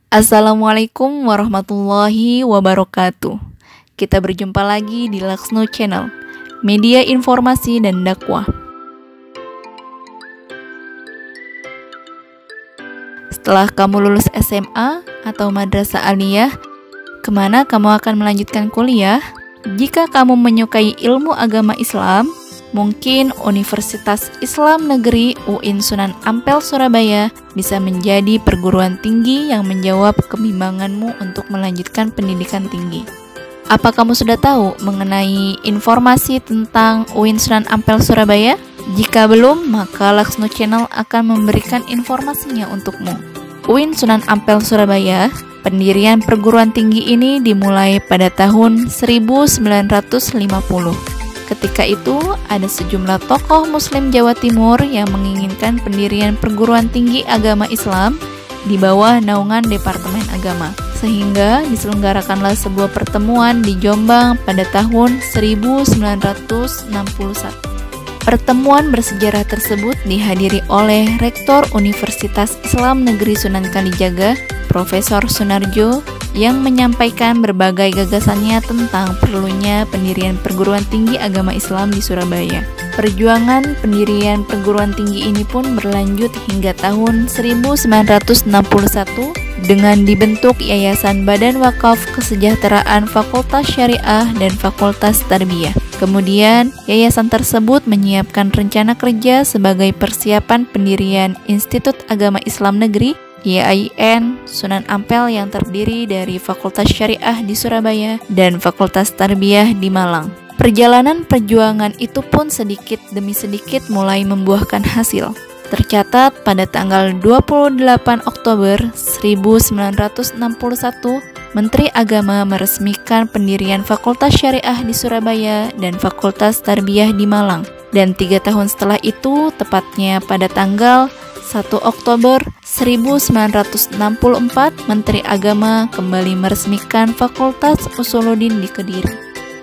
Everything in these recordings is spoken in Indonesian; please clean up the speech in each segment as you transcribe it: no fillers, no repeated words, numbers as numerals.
Assalamualaikum warahmatullahi wabarakatuh. Kita berjumpa lagi di Laksno Channel, media informasi dan dakwah. Setelah kamu lulus SMA atau madrasah aliyah, kemana kamu akan melanjutkan kuliah? Jika kamu menyukai ilmu agama Islam, mungkin Universitas Islam Negeri UIN Sunan Ampel Surabaya bisa menjadi perguruan tinggi yang menjawab kebimbanganmu untuk melanjutkan pendidikan tinggi. Apa kamu sudah tahu mengenai informasi tentang UIN Sunan Ampel Surabaya? Jika belum, maka Laksno Channel akan memberikan informasinya untukmu. UIN Sunan Ampel Surabaya, pendirian perguruan tinggi ini dimulai pada tahun 1950. Ketika itu, ada sejumlah tokoh Muslim Jawa Timur yang menginginkan pendirian perguruan tinggi agama Islam di bawah naungan Departemen Agama. Sehingga diselenggarakanlah sebuah pertemuan di Jombang pada tahun 1961. Pertemuan bersejarah tersebut dihadiri oleh Rektor Universitas Islam Negeri Sunan Kalijaga, Profesor Sunarjo, yang menyampaikan berbagai gagasannya tentang perlunya pendirian perguruan tinggi agama Islam di Surabaya. Perjuangan pendirian perguruan tinggi ini pun berlanjut hingga tahun 1961 dengan dibentuk Yayasan Badan Wakaf Kesejahteraan Fakultas Syariah dan Fakultas Tarbiyah. Kemudian, yayasan tersebut menyiapkan rencana kerja sebagai persiapan pendirian Institut Agama Islam Negeri YAIN Sunan Ampel yang terdiri dari Fakultas Syariah di Surabaya dan Fakultas Tarbiyah di Malang. Perjalanan perjuangan itu pun sedikit demi sedikit mulai membuahkan hasil. Tercatat pada tanggal 28 Oktober 1961, Menteri Agama meresmikan pendirian Fakultas Syariah di Surabaya dan Fakultas Tarbiyah di Malang. Dan 3 tahun setelah itu, tepatnya pada tanggal 1 Oktober 1964, Menteri Agama kembali meresmikan Fakultas Usuluddin di Kediri.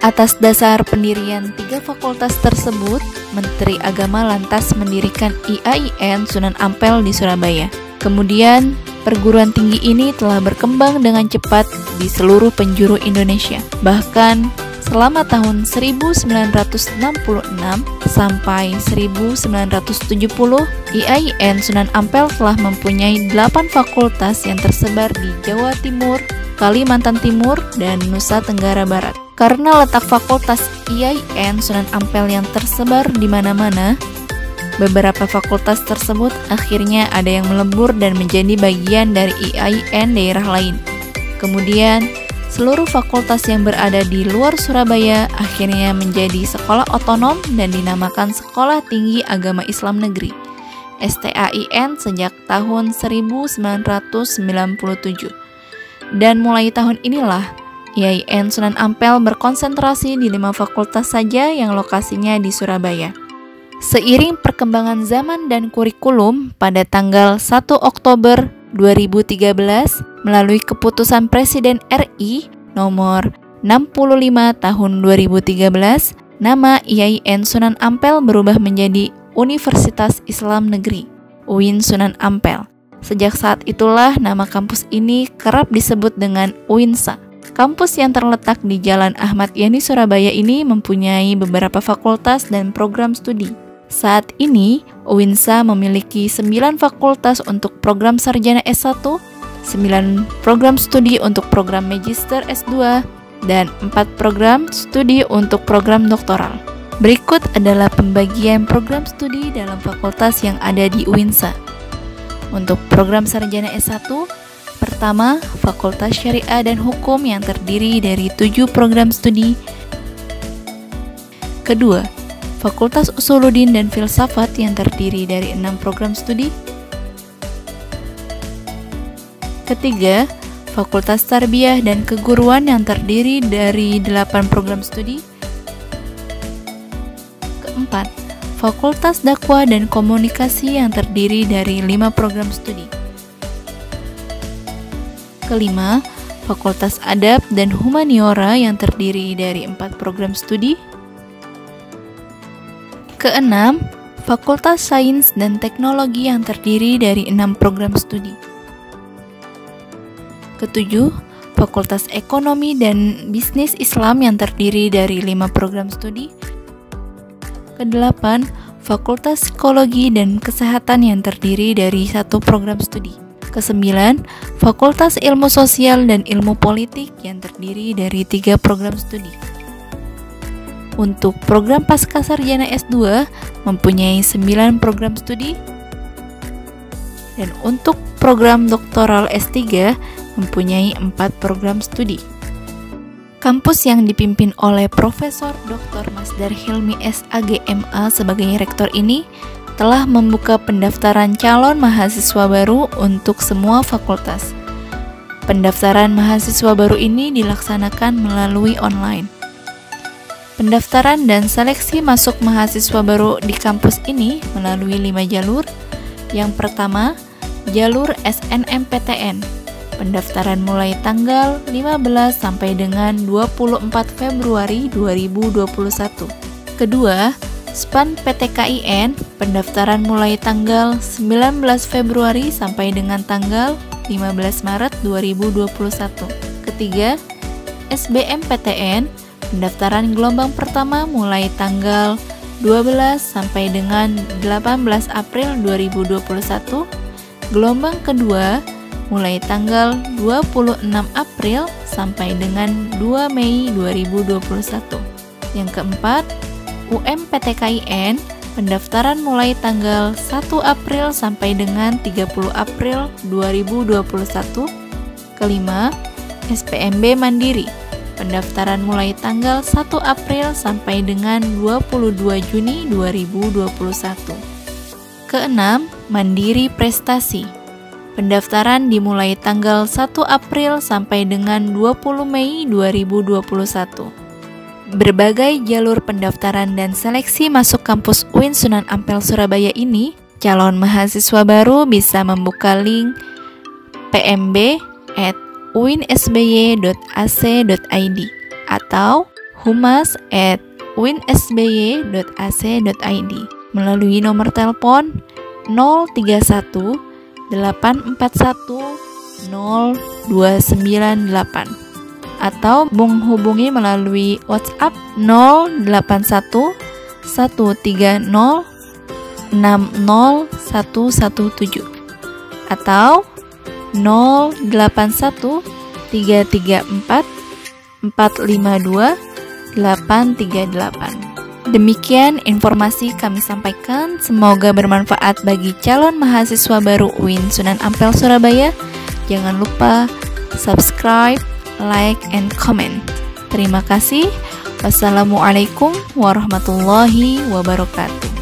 Atas dasar pendirian 3 fakultas tersebut, Menteri Agama lantas mendirikan IAIN Sunan Ampel di Surabaya. Kemudian, perguruan tinggi ini telah berkembang dengan cepat di seluruh penjuru Indonesia. Bahkan, selama tahun 1966 sampai 1970, IAIN Sunan Ampel telah mempunyai 8 fakultas yang tersebar di Jawa Timur, Kalimantan Timur, dan Nusa Tenggara Barat. Karena letak fakultas IAIN Sunan Ampel yang tersebar di mana-mana, beberapa fakultas tersebut akhirnya ada yang melebur dan menjadi bagian dari IAIN daerah lain. Kemudian, seluruh fakultas yang berada di luar Surabaya akhirnya menjadi sekolah otonom dan dinamakan Sekolah Tinggi Agama Islam Negeri STAIN sejak tahun 1997. Dan mulai tahun inilah IAIN Sunan Ampel berkonsentrasi di 5 fakultas saja yang lokasinya di Surabaya. Seiring perkembangan zaman dan kurikulum, pada tanggal 1 Oktober 2013, melalui keputusan Presiden RI nomor 65 tahun 2013, nama IAIN Sunan Ampel berubah menjadi Universitas Islam Negeri UIN Sunan Ampel. Sejak saat itulah nama kampus ini kerap disebut dengan UINSA. Kampus yang terletak di Jalan Ahmad Yani Surabaya ini mempunyai beberapa fakultas dan program studi. Saat ini, UINSA memiliki 9 fakultas untuk program sarjana S1, 9 program studi untuk program magister S2, dan 4 program studi untuk program doktoral. Berikut adalah pembagian program studi dalam fakultas yang ada di UINSA. Untuk program sarjana S1, pertama, Fakultas Syariah dan Hukum yang terdiri dari 7 program studi. Kedua, Fakultas Usuluddin dan Filsafat yang terdiri dari 6 program studi. Ketiga, Fakultas Tarbiyah dan Keguruan yang terdiri dari 8 program studi. Keempat, Fakultas Dakwah dan Komunikasi yang terdiri dari 5 program studi. Kelima, Fakultas Adab dan Humaniora yang terdiri dari 4 program studi. Keenam, Fakultas Sains dan Teknologi yang terdiri dari 6 program studi. Ketujuh, Fakultas Ekonomi dan Bisnis Islam yang terdiri dari 5 program studi. Kedelapan, Fakultas Psikologi dan Kesehatan yang terdiri dari 1 program studi. Kesembilan, Fakultas Ilmu Sosial dan Ilmu Politik yang terdiri dari 3 program studi. Untuk program Pascasarjana S2 mempunyai 9 program studi, dan untuk program doktoral S3 mempunyai 4 program studi. Kampus yang dipimpin oleh Profesor Dr. Masdar Hilmi SAG MA sebagai rektor ini telah membuka pendaftaran calon mahasiswa baru untuk semua fakultas. Pendaftaran mahasiswa baru ini dilaksanakan melalui online. Pendaftaran dan seleksi masuk mahasiswa baru di kampus ini melalui 5 jalur. Yang pertama, jalur SNMPTN. Pendaftaran mulai tanggal 15 sampai dengan 24 Februari 2021. Kedua, SPAN PTKIN. Pendaftaran mulai tanggal 19 Februari sampai dengan tanggal 15 Maret 2021. Ketiga, SBMPTN. Pendaftaran gelombang pertama mulai tanggal 12 sampai dengan 18 April 2021. Gelombang kedua mulai tanggal 26 April sampai dengan 2 Mei 2021. Yang keempat, UMPTKIN. Pendaftaran mulai tanggal 1 April sampai dengan 30 April 2021. Kelima, SPMB Mandiri. Pendaftaran mulai tanggal 1 April sampai dengan 22 Juni 2021. Keenam, Mandiri Prestasi. Pendaftaran dimulai tanggal 1 April sampai dengan 20 Mei 2021. Berbagai jalur pendaftaran dan seleksi masuk kampus UIN Sunan Ampel Surabaya ini, calon mahasiswa baru bisa membuka link pmb@uinsby.ac.id atau humas@uinsby.ac.id melalui nomor telepon 031 841 0298 atau menghubungi melalui WhatsApp 081 130 60117 atau 081 334 452 838. Demikian informasi kami sampaikan, semoga bermanfaat bagi calon mahasiswa baru UIN Sunan Ampel Surabaya. Jangan lupa subscribe, like, and comment. Terima kasih. Wassalamualaikum warahmatullahi wabarakatuh.